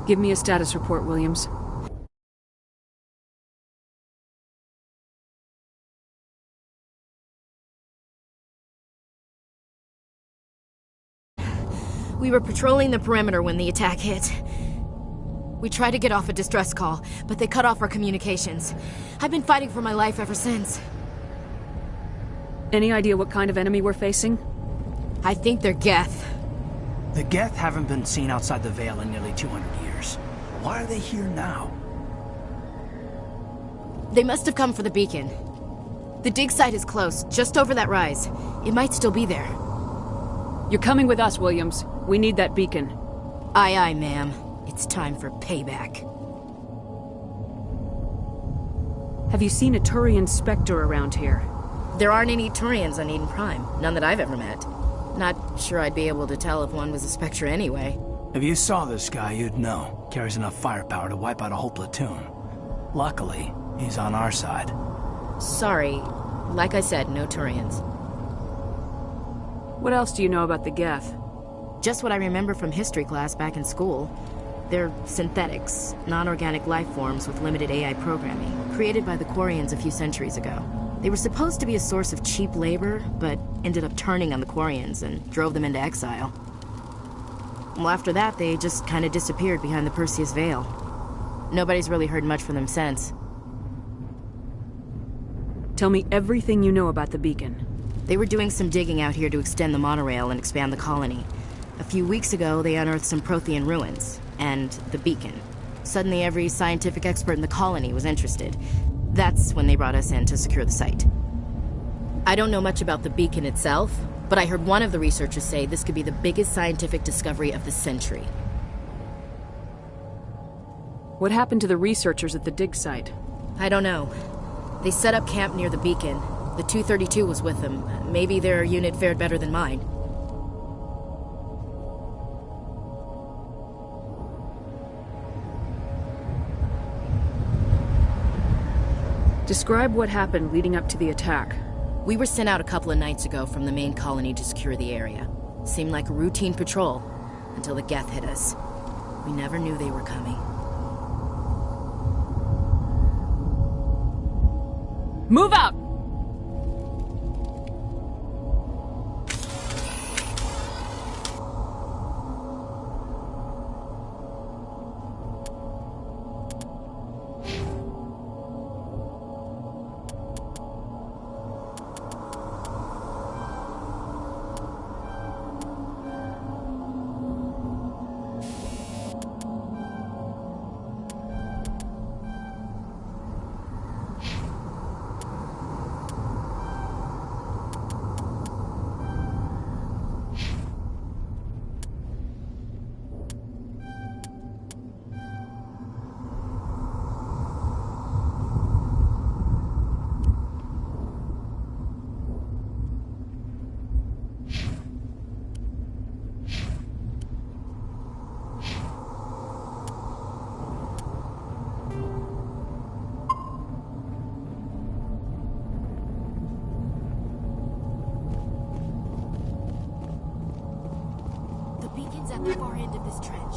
Give me a status report, Williams. We were patrolling the perimeter when the attack hit. We tried to get off a distress call, but they cut off our communications. I've been fighting for my life ever since. Any idea what kind of enemy we're facing? I think they're Geth. The Geth haven't been seen outside the Veil in nearly 200 years. Why are they here now? They must have come for the beacon. The dig site is close, just over that rise. It might still be there. You're coming with us, Williams. We need that beacon. Aye, aye, ma'am. It's time for payback. Have you seen a Turian Spectre around here? There aren't any Turians on Eden Prime. None that I've ever met. Not sure I'd be able to tell if one was a Spectre anyway. If you saw this guy, you'd know. Carries enough firepower to wipe out a whole platoon. Luckily, he's on our side. Sorry. Like I said, no Turians. What else do you know about the Geth? Just what I remember from history class back in school. They're synthetics, non-organic life forms with limited AI programming, created by the Quarians a few centuries ago. They were supposed to be a source of cheap labor, but ended up turning on the Quarians and drove them into exile. Well, after that, they just kind of disappeared behind the Perseus Veil. Nobody's really heard much from them since. Tell me everything you know about the beacon. They were doing some digging out here to extend the monorail and expand the colony. A few weeks ago, they unearthed some Prothean ruins, and the beacon. Suddenly, every scientific expert in the colony was interested. That's when they brought us in to secure the site. I don't know much about the beacon itself, but I heard one of the researchers say this could be the biggest scientific discovery of the century. What happened to the researchers at the dig site? I don't know. They set up camp near the beacon. The 232 was with them. Maybe their unit fared better than mine. Describe what happened leading up to the attack. We were sent out a couple of nights ago from the main colony to secure the area. Seemed like a routine patrol, until the Geth hit us. We never knew they were coming. Move out! At the far end of this trench.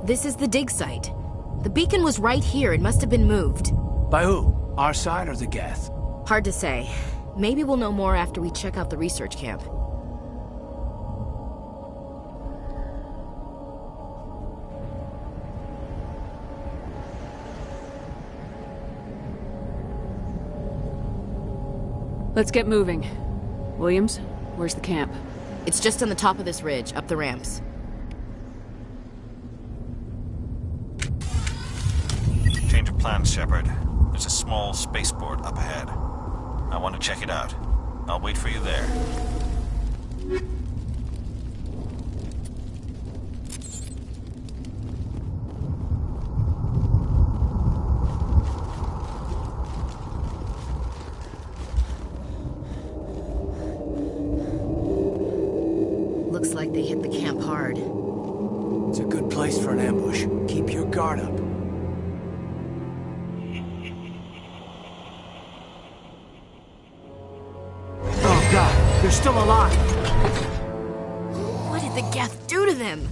This is the dig site. The beacon was right here. It must have been moved. By who? Our side or the Geth? Hard to say. Maybe we'll know more after we check out the research camp. Let's get moving. Williams, where's the camp? It's just on the top of this ridge, up the ramps. Change of plans, Shepard. There's a small spaceport up ahead. I want to check it out. I'll wait for you there. Looks like they hit the camp hard. It's a good place for an ambush. Keep your guard up. Oh god, they're still alive! What did the Geth do to them?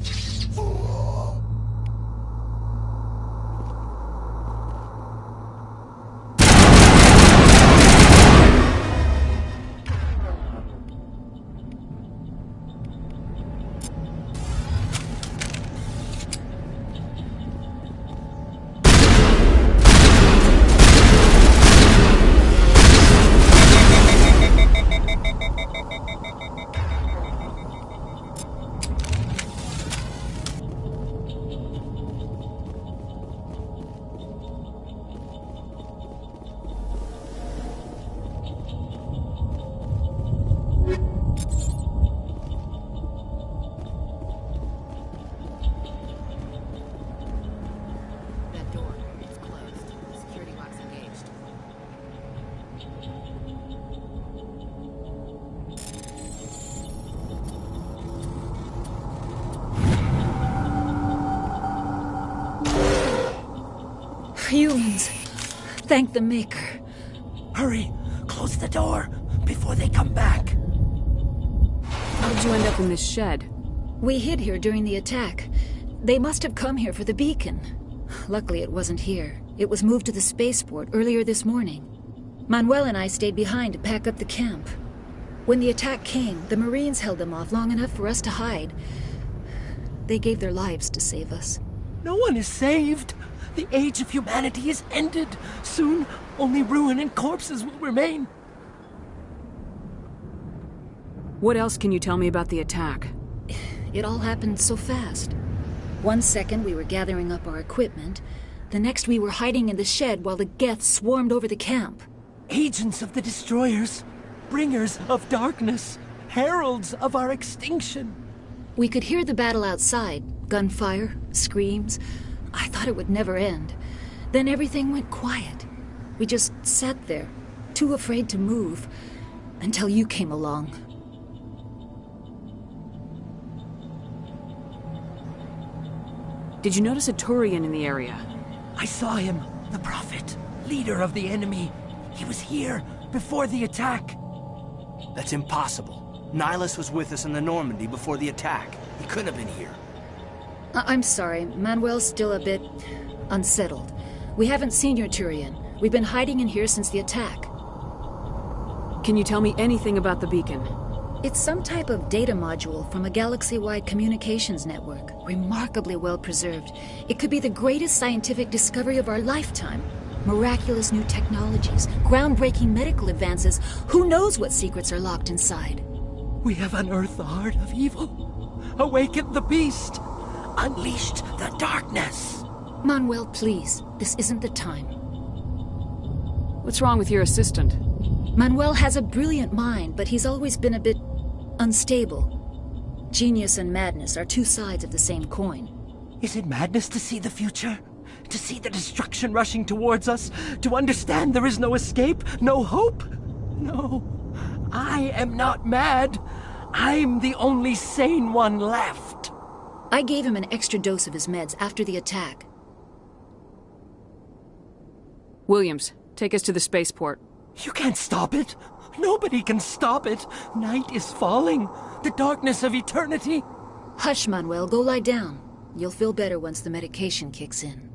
Humans. Thank the Maker. Hurry! Close the door before they come back. How did you end up in this shed? We hid here during the attack. They must have come here for the beacon. Luckily, it wasn't here. It was moved to the spaceport earlier this morning. Manuel and I stayed behind to pack up the camp. When the attack came, the Marines held them off long enough for us to hide. They gave their lives to save us. No one is saved. The age of humanity is ended. Soon, only ruin and corpses will remain. What else can you tell me about the attack? It all happened so fast. 1 second we were gathering up our equipment. The next we were hiding in the shed while the Geth swarmed over the camp. Agents of the Destroyers, bringers of darkness, heralds of our extinction. We could hear the battle outside. Gunfire, screams. I thought it would never end. Then everything went quiet. We just sat there, too afraid to move, until you came along. Did you notice a Turian in the area? I saw him, the Prophet, leader of the enemy. He was here before the attack. That's impossible. Nihilus was with us in the Normandy before the attack. He couldn't have been here. I'm sorry, Manuel's still a bit unsettled. We haven't seen your Turian. We've been hiding in here since the attack. Can you tell me anything about the beacon? It's some type of data module from a galaxy-wide communications network. Remarkably well preserved. It could be the greatest scientific discovery of our lifetime. Miraculous new technologies, groundbreaking medical advances. Who knows what secrets are locked inside? We have unearthed the heart of evil, awakened the beast, unleashed the darkness. Manuel, please. This isn't the time. What's wrong with your assistant? Manuel has a brilliant mind, but he's always been a bit unstable. Genius and madness are two sides of the same coin. Is it madness to see the future? To see the destruction rushing towards us? To understand there is no escape? No hope? No. I am not mad. I'm the only sane one left. I gave him an extra dose of his meds after the attack. Williams, take us to the spaceport. You can't stop it. Nobody can stop it. Night is falling. The darkness of eternity. Hush, Manuel. Go lie down. You'll feel better once the medication kicks in.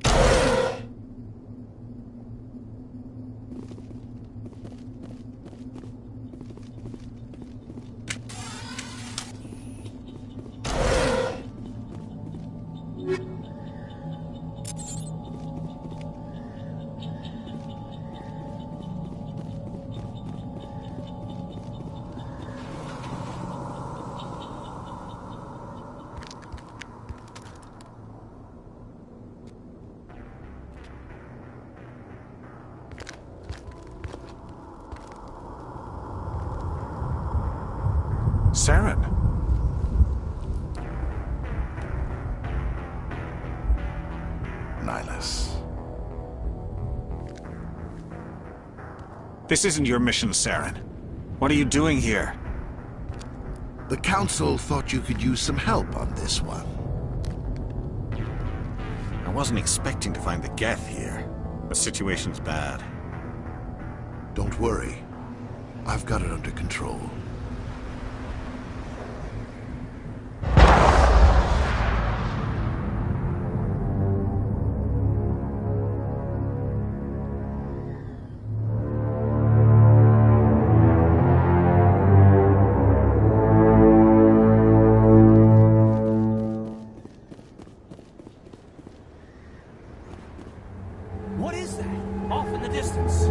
Saren. Nihlus. This isn't your mission, Saren. What are you doing here? The Council thought you could use some help on this one. I wasn't expecting to find the Geth here. The situation's bad. Don't worry. I've got it under control. What is that? Off in the distance.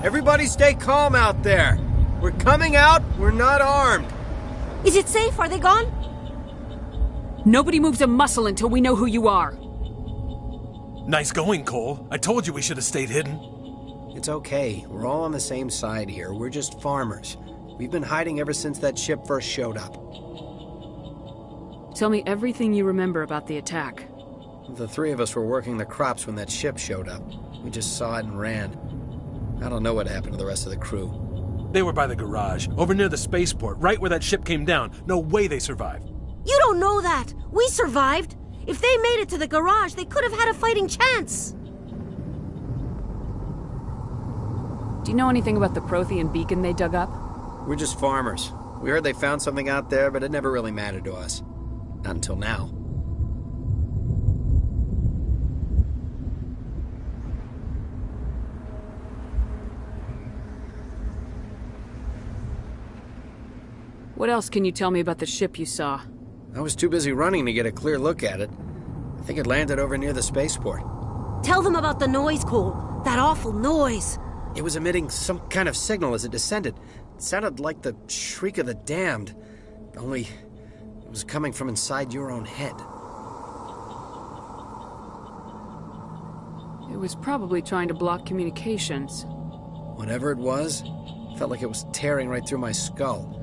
Everybody stay calm out there. We're coming out, we're not armed. Is it safe? Are they gone? Nobody moves a muscle until we know who you are. Nice going, Cole. I told you we should have stayed hidden. It's okay. We're all on the same side here. We're just farmers. We've been hiding ever since that ship first showed up. Tell me everything you remember about the attack. The three of us were working the crops when that ship showed up. We just saw it and ran. I don't know what happened to the rest of the crew. They were by the garage, over near the spaceport, right where that ship came down. No way they survived. You don't know that. We survived. If they made it to the garage, they could have had a fighting chance. Do you know anything about the Prothean beacon they dug up? We're just farmers. We heard they found something out there, but it never really mattered to us. Not until now. What else can you tell me about the ship you saw? I was too busy running to get a clear look at it. I think it landed over near the spaceport. Tell them about the noise, Cole. That awful noise. It was emitting some kind of signal as it descended. It sounded like the shriek of the damned. Only it was coming from inside your own head. It was probably trying to block communications. Whatever it was, felt like it was tearing right through my skull.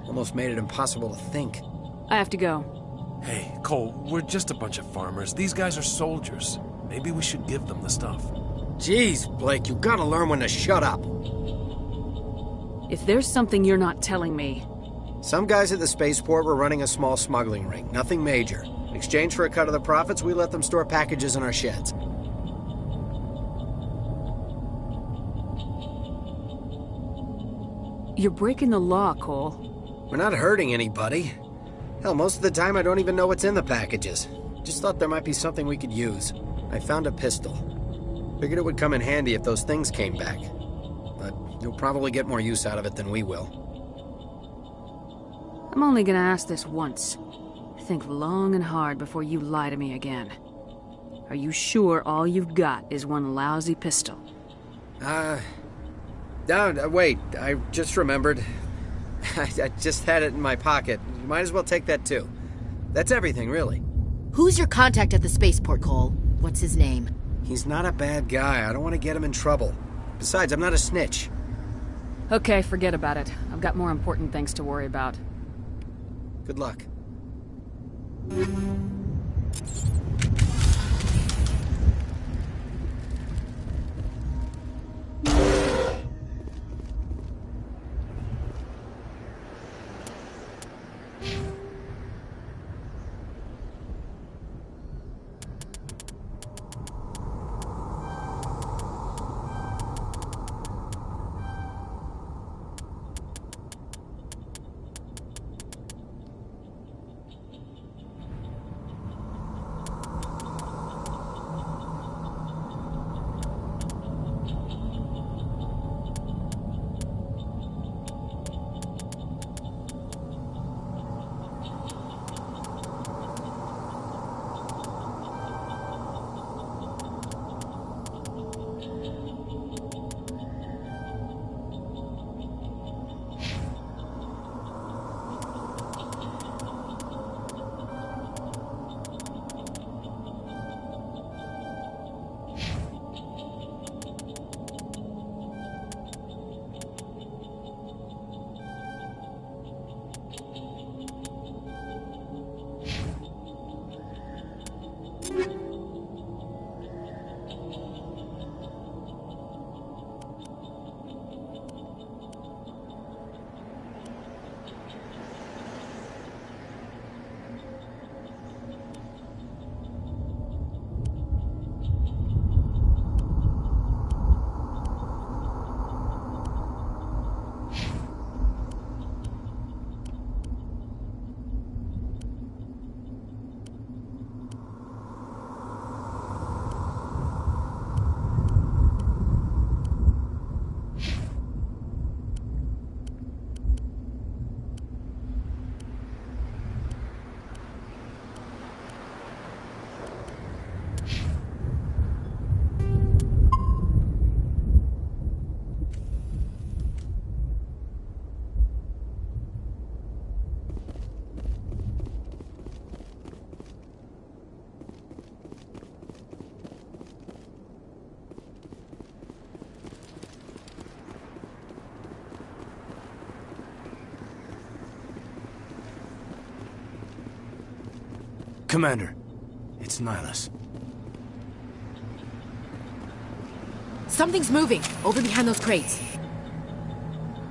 Almost made it impossible to think. I have to go. Hey, Cole, we're just a bunch of farmers. These guys are soldiers. Maybe we should give them the stuff. Jeez, Blake, you gotta learn when to shut up. If there's something you're not telling me... Some guys at the spaceport were running a small smuggling ring. Nothing major. In exchange for a cut of the profits, we let them store packages in our sheds. You're breaking the law, Cole. We're not hurting anybody. Hell, most of the time I don't even know what's in the packages. Just thought there might be something we could use. I found a pistol. Figured it would come in handy if those things came back. But you'll probably get more use out of it than we will. I'm only gonna ask this once. Think long and hard before you lie to me again. Are you sure all you've got is one lousy pistol? Wait, I just remembered. I just had it in my pocket. You might as well take that too. That's everything, really. Who's your contact at the spaceport, Cole? What's his name? He's not a bad guy. I don't want to get him in trouble. Besides, I'm not a snitch. Okay, forget about it. I've got more important things to worry about. Good luck. Commander, it's Nihilus. Something's moving, over behind those crates.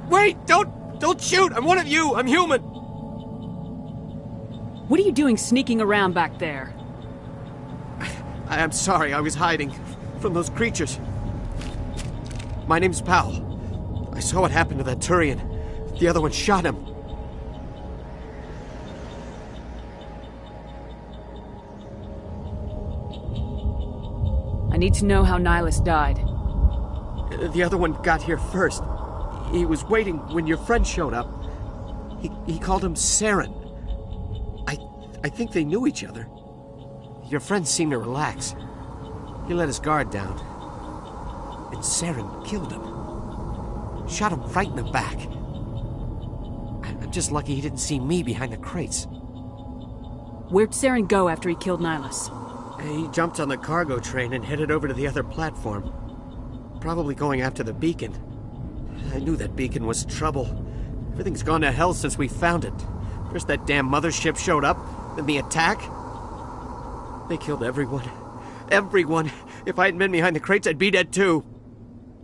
Wait! Don't shoot! I'm one of you! I'm human! What are you doing sneaking around back there? I'm sorry, I was hiding from those creatures. My name's Powell. I saw what happened to that Turian. The other one shot him. I need to know how Nihilus died. The other one got here first. He was waiting when your friend showed up. He called him Saren. I think they knew each other. Your friend seemed to relax. He let his guard down. And Saren killed him. Shot him right in the back. I'm just lucky he didn't see me behind the crates. Where'd Saren go after he killed Nihilus? He jumped on the cargo train and headed over to the other platform. Probably going after the beacon. I knew that beacon was trouble. Everything's gone to hell since we found it. First that damn mothership showed up, then the attack. They killed everyone. Everyone. If I hadn't been behind the crates, I'd be dead too.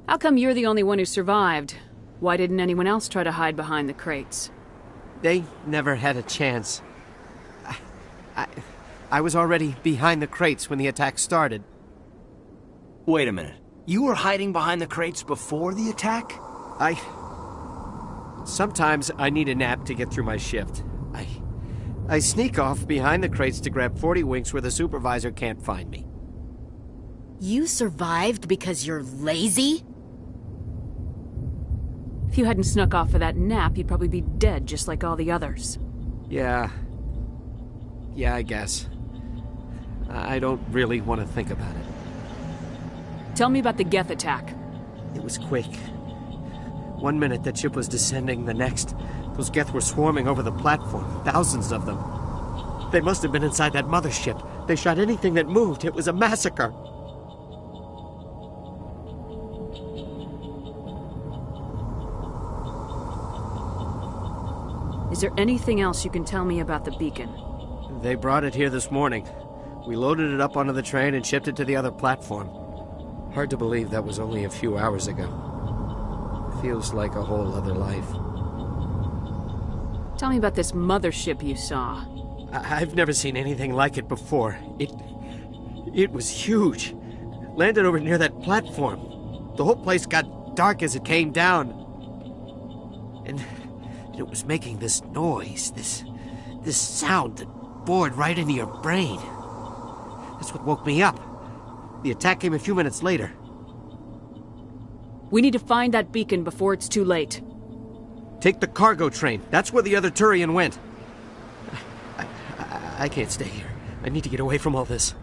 How come you're the only one who survived? Why didn't anyone else try to hide behind the crates? They never had a chance. I was already behind the crates when the attack started. Wait a minute. You were hiding behind the crates before the attack? Sometimes I need a nap to get through my shift. I sneak off behind the crates to grab 40 winks where the supervisor can't find me. You survived because you're lazy? If you hadn't snuck off for that nap, you'd probably be dead just like all the others. Yeah, I guess. I don't really want to think about it. Tell me about the Geth attack. It was quick. 1 minute that ship was descending, the next, those Geth were swarming over the platform, thousands of them. They must have been inside that mothership. They shot anything that moved. It was a massacre. Is there anything else you can tell me about the beacon? They brought it here this morning. We loaded it up onto the train and shipped it to the other platform. Hard to believe that was only a few hours ago. Feels like a whole other life. Tell me about this mothership you saw. I've never seen anything like it before. It was huge. Landed over near that platform. The whole place got dark as it came down. And it was making this noise, this sound that bored right into your brain. That's what woke me up. The attack came a few minutes later. We need to find that beacon before it's too late. Take the cargo train. That's where the other Turian went. I can't stay here. I need to get away from all this.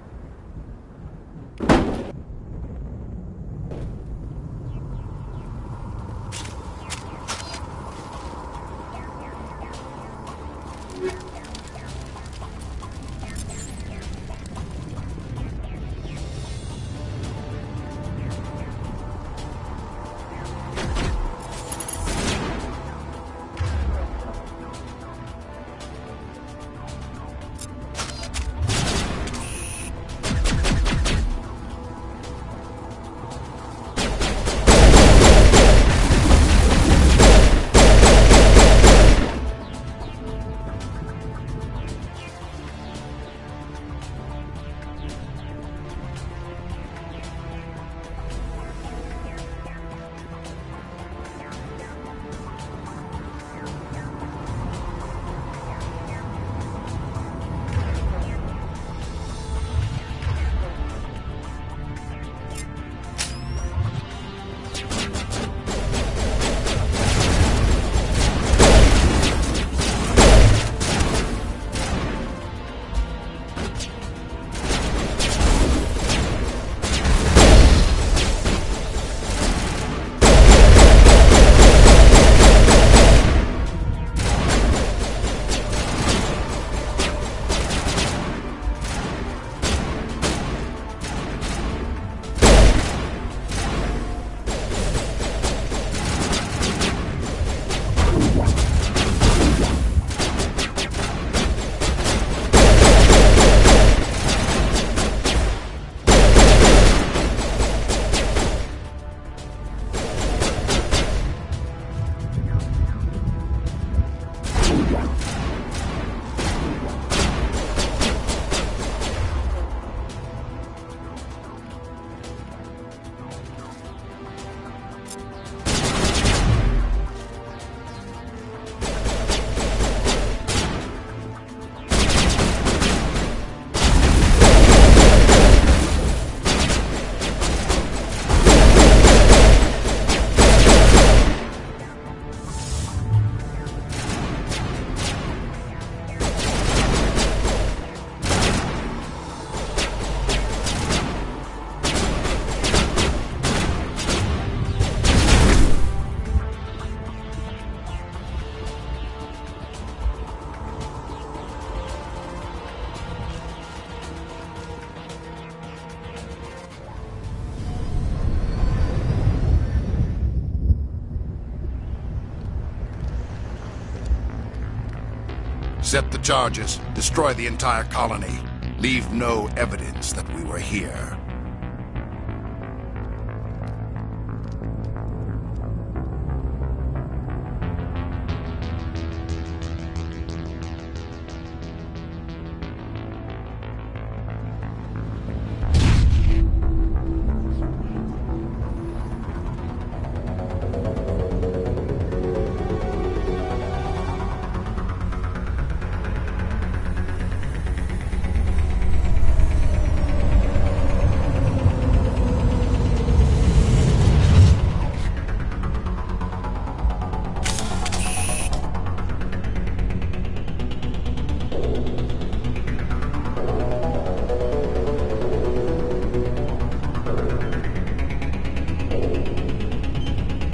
Set the charges. Destroy the entire colony. Leave no evidence that we were here.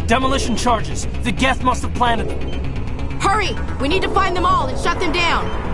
Demolition charges. The Geth must have planted them. Hurry! We need to find them all and shut them down!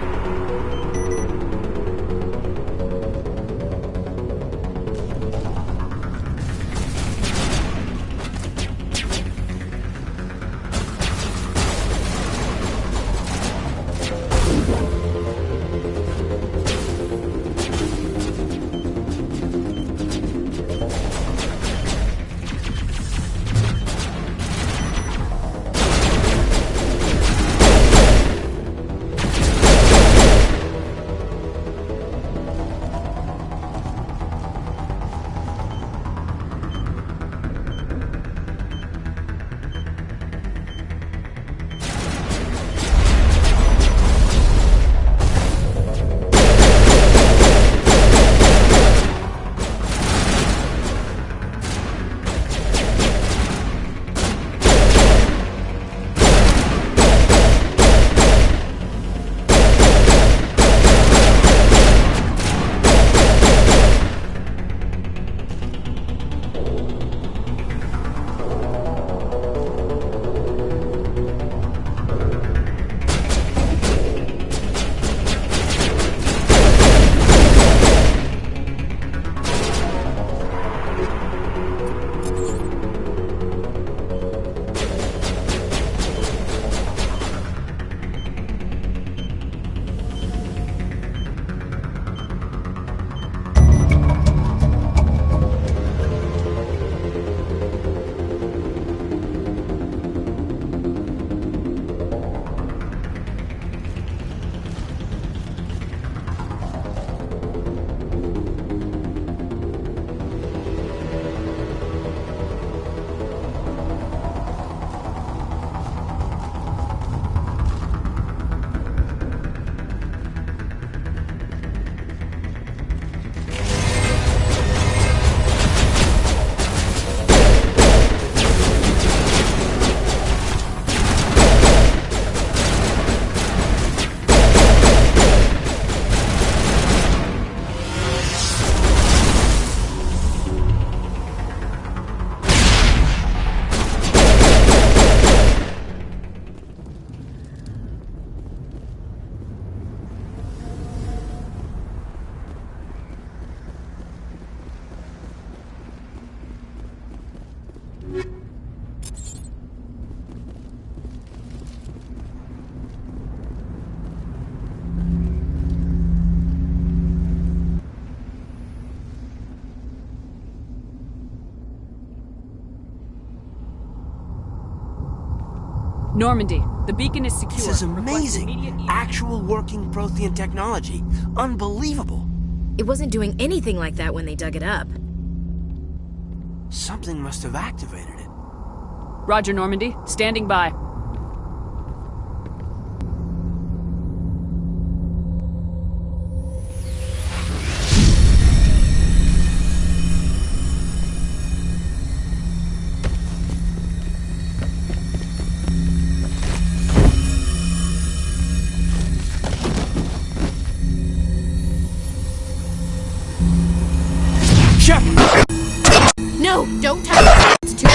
Normandy, the beacon is secure. This is amazing. Actual working Prothean technology. Unbelievable. It wasn't doing anything like that when they dug it up. Something must have activated it. Roger, Normandy. Standing by. No, don't touch it. It's too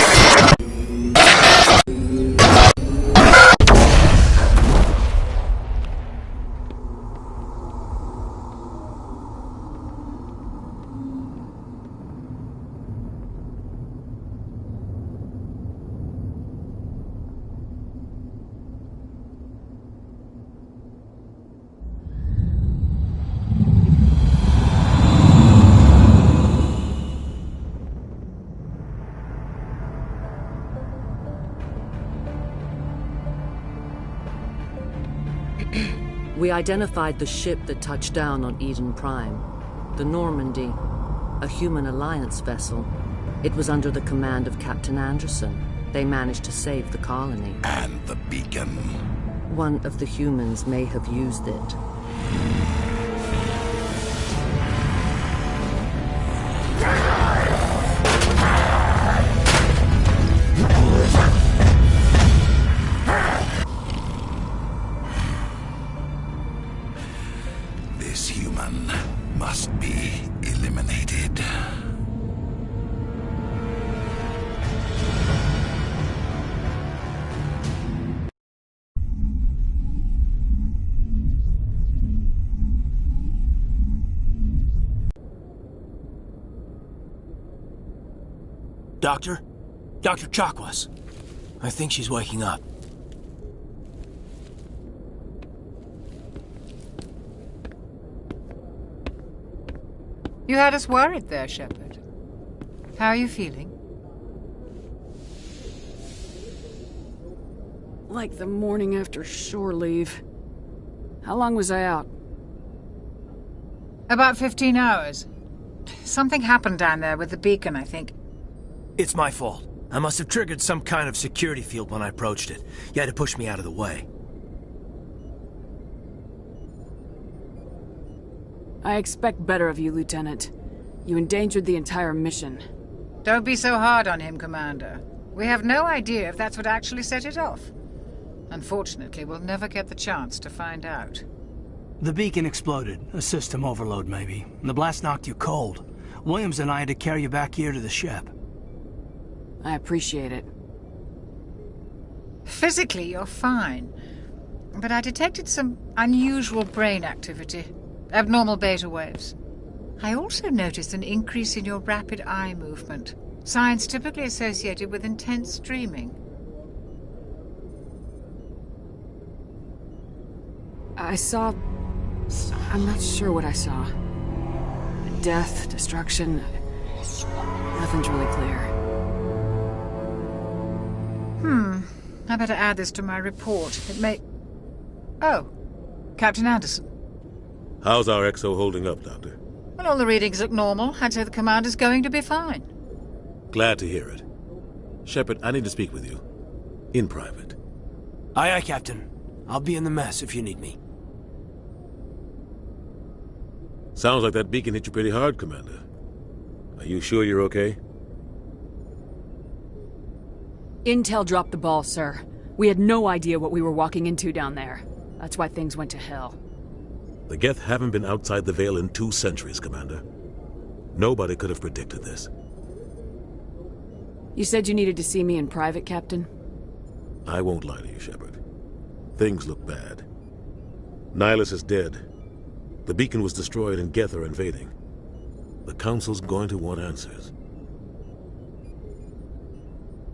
We identified the ship that touched down on Eden Prime, the Normandy, a human alliance vessel. It was under the command of Captain Anderson. They managed to save the colony. And the beacon. One of the humans may have used it. This human must be eliminated. Doctor? Dr. Chakwas. I think she's waking up. You had us worried there, Shepard. How are you feeling? Like the morning after shore leave. How long was I out? About 15 hours. Something happened down there with the beacon, I think. It's my fault. I must have triggered some kind of security field when I approached it. You had to push me out of the way. I expect better of you, Lieutenant. You endangered the entire mission. Don't be so hard on him, Commander. We have no idea if that's what actually set it off. Unfortunately, we'll never get the chance to find out. The beacon exploded. A system overload, maybe. The blast knocked you cold. Williams and I had to carry you back here to the ship. I appreciate it. Physically, you're fine. But I detected some unusual brain activity. Abnormal beta waves. I also noticed an increase in your rapid eye movement. Signs typically associated with intense dreaming. I saw... I'm not sure what I saw. Death, destruction... Nothing's really clear. I better add this to my report. It may... Oh, Captain Anderson. How's our XO holding up, Doctor? Well, all the readings look normal. I'd say the commander's going to be fine. Glad to hear it. Shepard, I need to speak with you. In private. Aye, aye, Captain. I'll be in the mess if you need me. Sounds like that beacon hit you pretty hard, Commander. Are you sure you're okay? Intel dropped the ball, sir. We had no idea what we were walking into down there. That's why things went to hell. The Geth haven't been outside the Veil in 2 centuries, Commander. Nobody could have predicted this. You said you needed to see me in private, Captain? I won't lie to you, Shepard. Things look bad. Nihilus is dead. The beacon was destroyed and Geth are invading. The Council's going to want answers.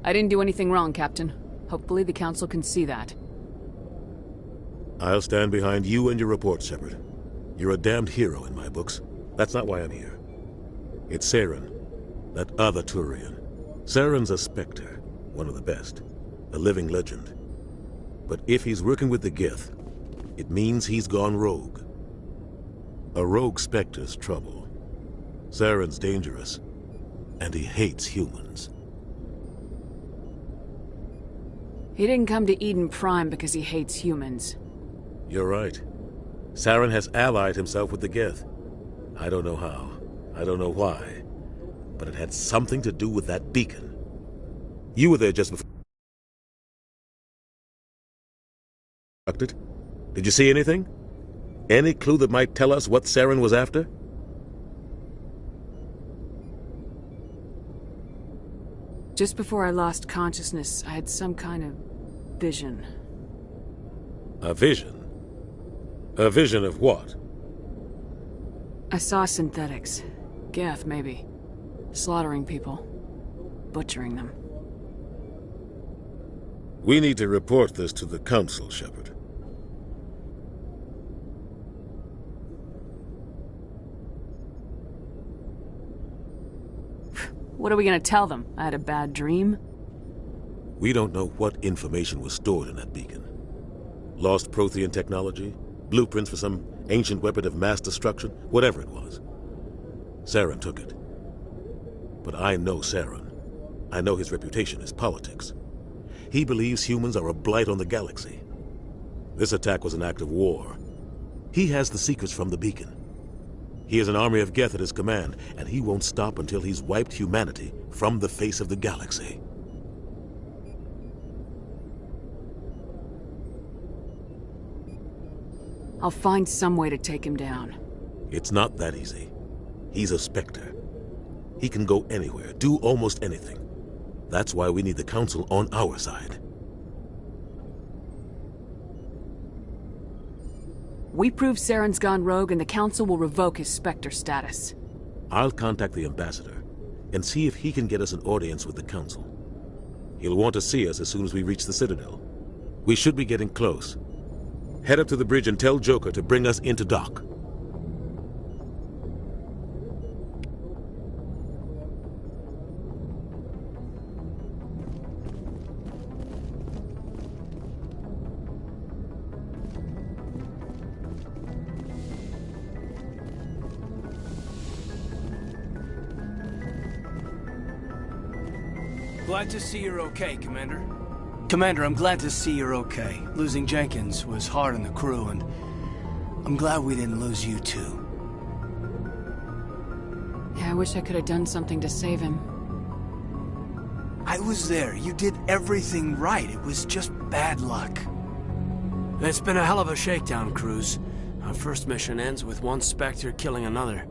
I didn't do anything wrong, Captain. Hopefully the Council can see that. I'll stand behind you and your report, Shepard. You're a damned hero in my books. That's not why I'm here. It's Saren, that other Turian. Saren's a Spectre, one of the best, a living legend. But if he's working with the Geth, it means he's gone rogue. A rogue Spectre's trouble. Saren's dangerous, and he hates humans. He didn't come to Eden Prime because he hates humans. You're right. Saren has allied himself with the Geth. I don't know how. I don't know why. But it had something to do with that beacon. You were there just before. Did you see anything? Any clue that might tell us what Saren was after? Just before I lost consciousness, I had some kind of vision. A vision? A vision of what? I saw synthetics. Geth, maybe. Slaughtering people. Butchering them. We need to report this to the Council, Shepard. What are we gonna tell them? I had a bad dream? We don't know what information was stored in that beacon. Lost Prothean technology? Blueprints for some ancient weapon of mass destruction? Whatever it was. Saren took it. But I know Saren. I know his reputation is politics. He believes humans are a blight on the galaxy. This attack was an act of war. He has the secrets from the beacon. He has an army of Geth at his command, and he won't stop until he's wiped humanity from the face of the galaxy. I'll find some way to take him down. It's not that easy. He's a Spectre. He can go anywhere, do almost anything. That's why we need the Council on our side. We prove Saren's gone rogue and the Council will revoke his Spectre status. I'll contact the Ambassador. and see if he can get us an audience with the Council. He'll want to see us as soon as we reach the Citadel. We should be getting close. Head up to the bridge and tell Joker to bring us into dock. Glad to see you're okay, Commander. Commander, I'm glad to see you're okay. Losing Jenkins was hard on the crew, and I'm glad we didn't lose you too. Yeah, I wish I could have done something to save him. I was there. You did everything right. It was just bad luck. It's been a hell of a shakedown, Cruz. Our first mission ends with one Spectre killing another.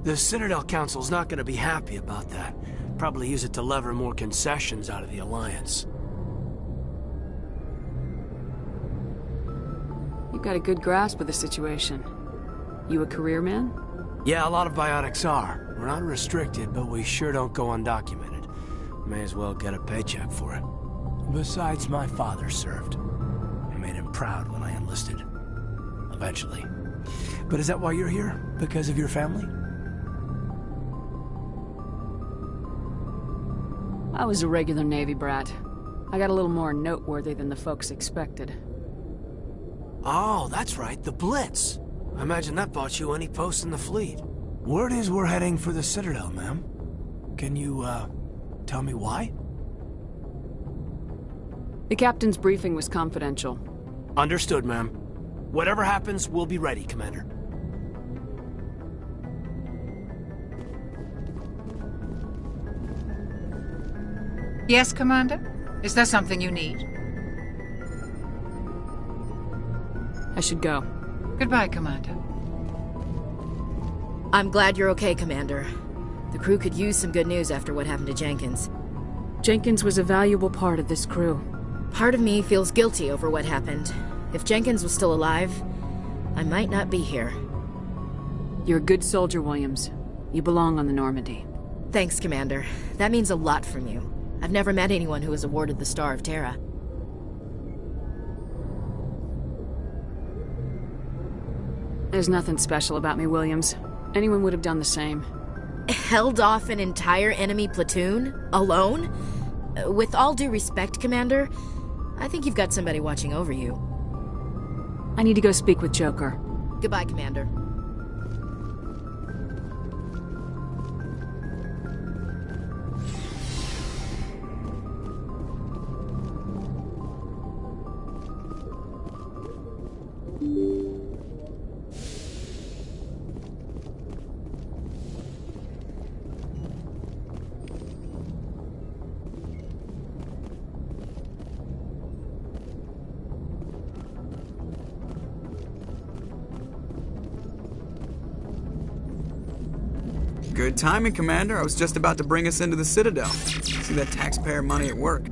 The Citadel Council's not going to be happy about that. Probably use it to lever more concessions out of the Alliance. You've got a good grasp of the situation. You a career man? Yeah, a lot of biotics are. We're not restricted, but we sure don't go undocumented. May as well get a paycheck for it. Besides, my father served. I made him proud when I enlisted. Eventually. But is that why you're here? Because of your family? I was a regular Navy brat. I got a little more noteworthy than the folks expected. Oh, that's right, the Blitz. I imagine that bought you any post in the fleet. Word is we're heading for the Citadel, ma'am. Can you, tell me why? The captain's briefing was confidential. Understood, ma'am. Whatever happens, we'll be ready, Commander. Yes, Commander? Is there something you need? I should go. Goodbye, Commander. I'm glad you're okay, Commander. The crew could use some good news after what happened to Jenkins. Jenkins was a valuable part of this crew. Part of me feels guilty over what happened. If Jenkins was still alive, I might not be here. You're a good soldier, Williams. You belong on the Normandy. Thanks, Commander. That means a lot from you. I've never met anyone who was awarded the Star of Terra. There's nothing special about me, Williams. Anyone would have done the same. Held off an entire enemy platoon? Alone? With all due respect, Commander, I think you've got somebody watching over you. I need to go speak with Joker. Goodbye, Commander. Good timing, Commander. I was just about to bring us into the Citadel. See that taxpayer money at work.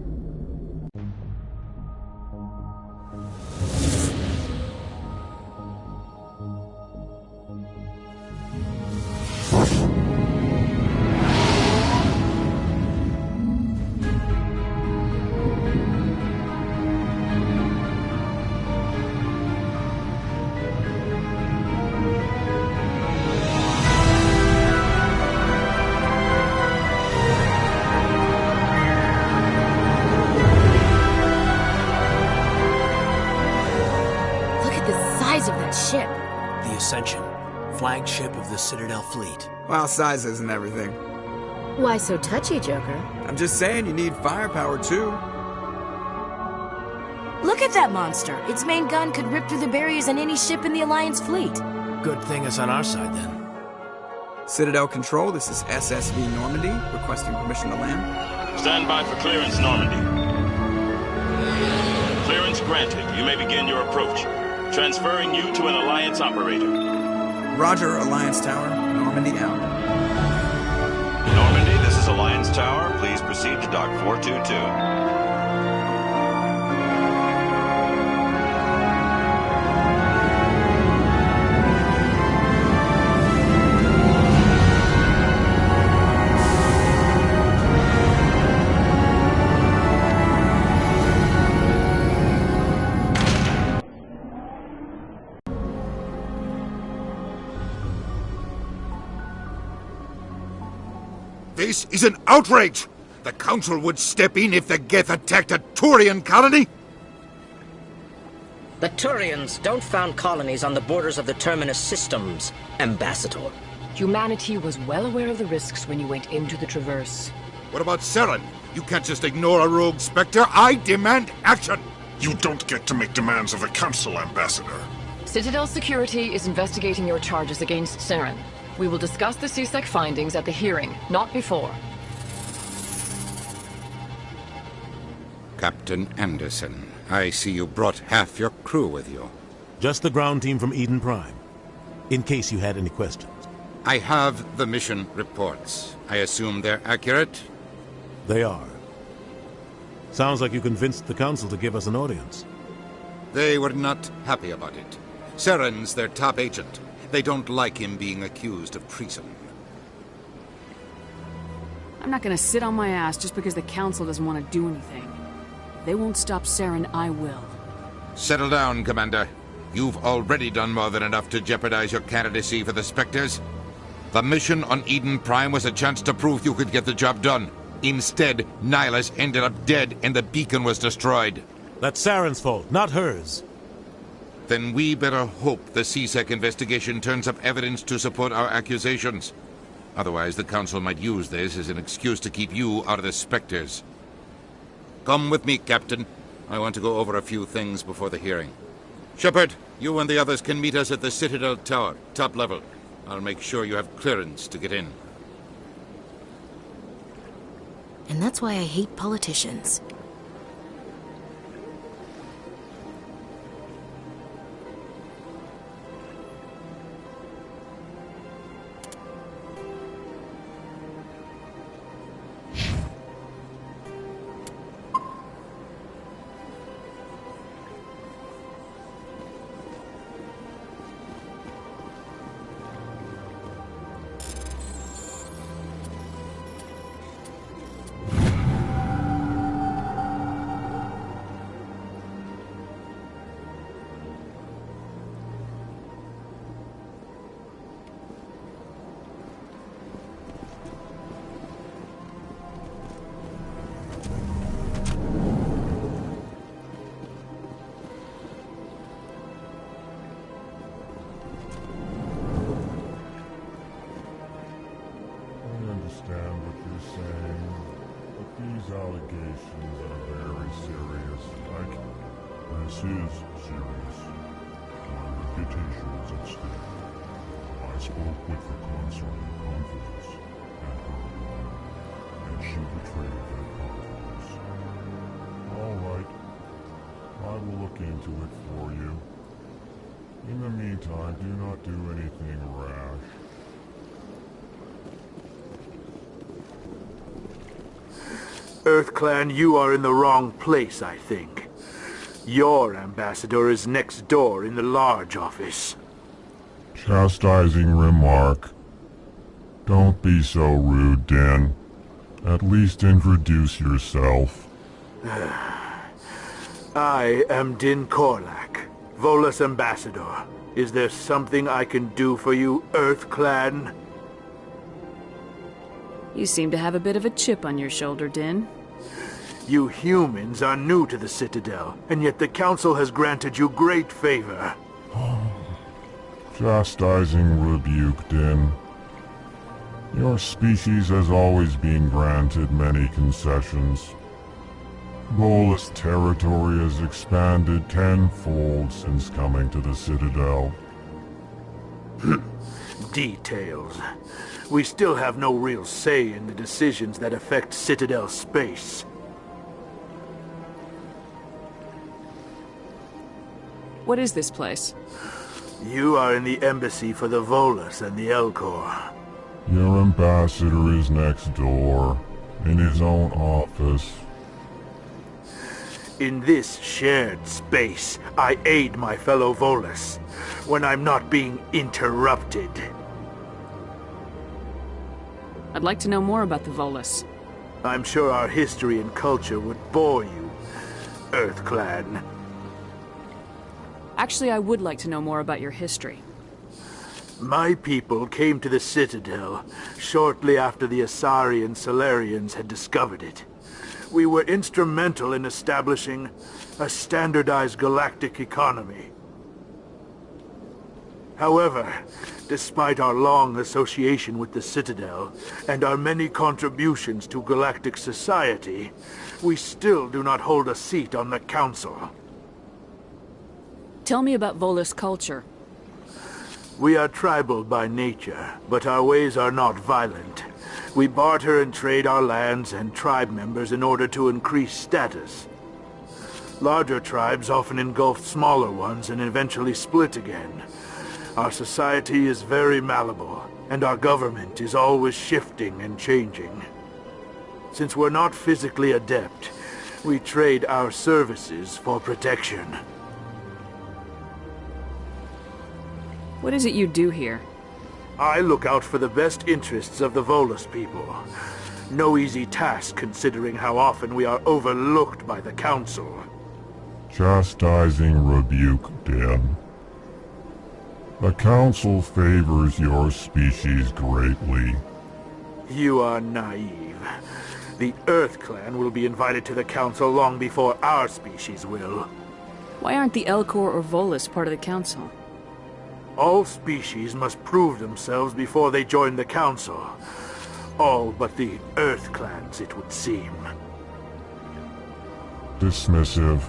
Flagship of the Citadel fleet. Well, size isn't everything. Why so touchy, Joker? I'm just saying you need firepower, too. Look at that monster. Its main gun could rip through the barriers in any ship in the Alliance fleet. Good thing it's on our side, then. Citadel Control, this is SSV Normandy, requesting permission to land. Stand by for clearance, Normandy. Clearance granted. You may begin your approach. Transferring you to an Alliance operator. Roger, Alliance Tower. Normandy out. Normandy, this is Alliance Tower. Please proceed to Dock 422. This is an outrage! The Council would step in if the Geth attacked a Turian colony? The Turians don't found colonies on the borders of the Terminus systems, Ambassador. Humanity was well aware of the risks when you went into the Traverse. What about Saren? You can't just ignore a rogue Spectre. I demand action! You don't get to make demands of the Council, Ambassador. Citadel Security is investigating your charges against Saren. We will discuss the CSEC findings at the hearing, not before. Captain Anderson, I see you brought half your crew with you. Just the ground team from Eden Prime, in case you had any questions. I have the mission reports. I assume they're accurate? They are. Sounds like you convinced the Council to give us an audience. They were not happy about it. Saren's their top agent. They don't like him being accused of treason. I'm not gonna sit on my ass just because the Council doesn't want to do anything. If they won't stop Saren, I will. Settle down, Commander. You've already done more than enough to jeopardize your candidacy for the Spectres. The mission on Eden Prime was a chance to prove you could get the job done. Instead, Nihilus ended up dead and the beacon was destroyed. That's Saren's fault, not hers. Then we better hope the CSEC investigation turns up evidence to support our accusations. Otherwise, the Council might use this as an excuse to keep you out of the Spectres. Come with me, Captain. I want to go over a few things before the hearing. Shepard, you and the others can meet us at the Citadel Tower, top level. I'll make sure you have clearance to get in. And that's why I hate politicians. EarthClan, you are in the wrong place, I think. Your ambassador is next door in the large office. Chastising remark. Don't be so rude, Din. At least introduce yourself. I am Din Korlak, Volus ambassador. Is there something I can do for you, EarthClan? You seem to have a bit of a chip on your shoulder, Din. You humans are new to the Citadel, and yet the Council has granted you great favor. Chastising rebuke, Din. Your species has always been granted many concessions. Volus territory has expanded tenfold since coming to the Citadel. Details. We still have no real say in the decisions that affect Citadel space. What is this place? You are in the embassy for the Volus and the Elcor. Your ambassador is next door, in his own office. In this shared space, I aid my fellow Volus, when I'm not being interrupted. I'd like to know more about the Volus. I'm sure our history and culture would bore you, EarthClan. Actually, I would like to know more about your history. My people came to the Citadel shortly after the Asari and Salarians had discovered it. We were instrumental in establishing a standardized galactic economy. However, despite our long association with the Citadel and our many contributions to galactic society, we still do not hold a seat on the Council. Tell me about Volus culture. We are tribal by nature, but our ways are not violent. We barter and trade our lands and tribe members in order to increase status. Larger tribes often engulf smaller ones and eventually split again. Our society is very malleable, and our government is always shifting and changing. Since we're not physically adept, we trade our services for protection. What is it you do here? I look out for the best interests of the Volus people. No easy task considering how often we are overlooked by the Council. Chastising rebuke, Den. The Council favors your species greatly. You are naive. The Earth Clan will be invited to the Council long before our species will. Why aren't the Elcor or Volus part of the Council? All species must prove themselves before they join the Council. All but the Earth Clans, it would seem. Dismissive.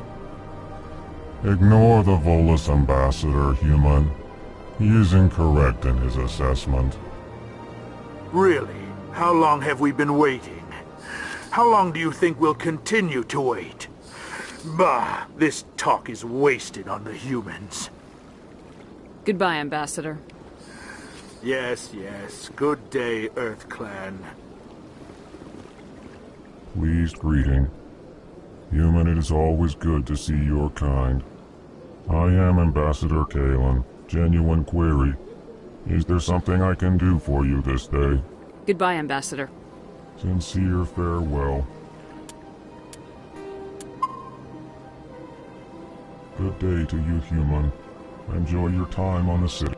Ignore the Volus ambassador, human. He is incorrect in his assessment. Really? How long have we been waiting? How long do you think we'll continue to wait? Bah, this talk is wasted on the humans. Goodbye, Ambassador. Yes, yes. Good day, Earth Clan. Pleased greeting. Human, it is always good to see your kind. I am Ambassador Kalen. Genuine query. Is there something I can do for you this day? Goodbye, Ambassador. Sincere farewell. Good day to you, human. Enjoy your time on the city.